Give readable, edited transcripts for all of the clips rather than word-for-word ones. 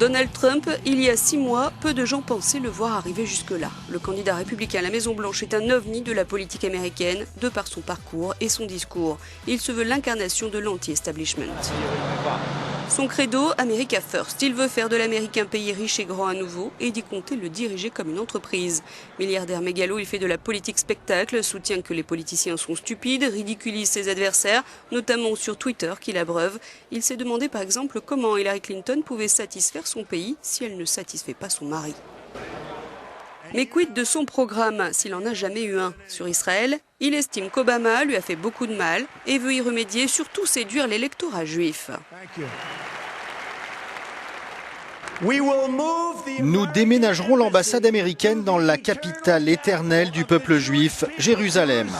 Donald Trump, il y a 6 mois, peu de gens pensaient le voir arriver jusque-là. Le candidat républicain à la Maison-Blanche est un ovni de la politique américaine, de par son parcours et son discours. Il se veut l'incarnation de l'anti-establishment. Son credo, America First. Il veut faire de l'Amérique un pays riche et grand à nouveau et d'y compter le diriger comme une entreprise. Milliardaire mégalo, il fait de la politique spectacle, soutient que les politiciens sont stupides, ridiculise ses adversaires, notamment sur Twitter qu'il abreuve. Il s'est demandé par exemple comment Hillary Clinton pouvait satisfaire son pays si elle ne satisfait pas son mari. Mais quid de son programme, s'il en a jamais eu un? Sur Israël, il estime qu'Obama lui a fait beaucoup de mal et veut y remédier, surtout séduire l'électorat juif. Nous déménagerons l'ambassade américaine dans la capitale éternelle du peuple juif, Jérusalem.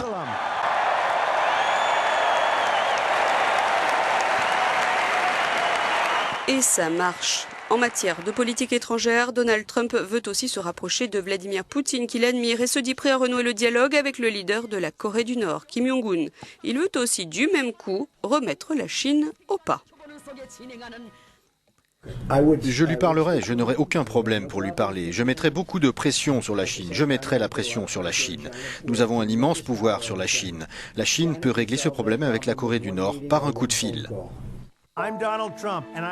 Et ça marche. En matière de politique étrangère, Donald Trump veut aussi se rapprocher de Vladimir Poutine, qu'il admire et se dit prêt à renouer le dialogue avec le leader de la Corée du Nord, Kim Jong-un. Il veut aussi, du même coup, remettre la Chine au pas. Je lui parlerai, je n'aurai aucun problème pour lui parler. Je mettrai beaucoup de pression sur la Chine, je mettrai la pression sur la Chine. Nous avons un immense pouvoir sur la Chine. La Chine peut régler ce problème avec la Corée du Nord par un coup de fil.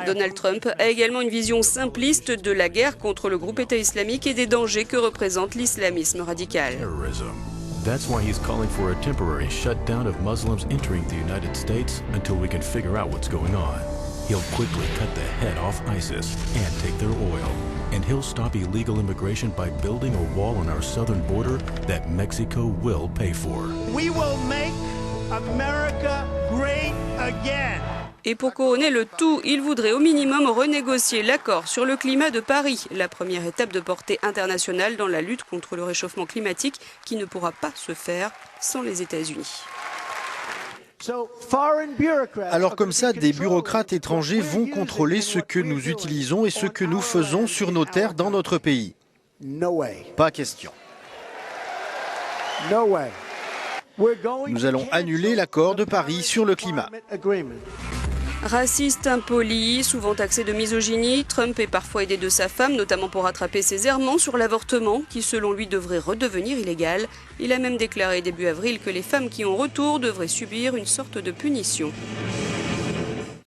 Donald Trump a également une vision simpliste de la guerre contre le groupe État islamique et des dangers que représente l'islamisme radical. That's why he's calling for a temporary shutdown of Muslims entering the United States until we can figure out what's going on. He'll quickly cut the head off ISIS and take their oil. And he'll stop illegal immigration by building a wall on our southern border that Mexico will pay for. We will make America great again. Et pour couronner le tout, il voudrait au minimum renégocier l'accord sur le climat de Paris, la première étape de portée internationale dans la lutte contre le réchauffement climatique qui ne pourra pas se faire sans les États-Unis. Alors comme ça, des bureaucrates étrangers vont contrôler ce que nous utilisons et ce que nous faisons sur nos terres dans notre pays. Pas question. Nous allons annuler l'accord de Paris sur le climat. Raciste, impoli, souvent taxé de misogynie, Trump est parfois aidé de sa femme, notamment pour rattraper ses errements sur l'avortement, qui selon lui devrait redevenir illégal. Il a même déclaré début avril que les femmes qui ont retour devraient subir une sorte de punition.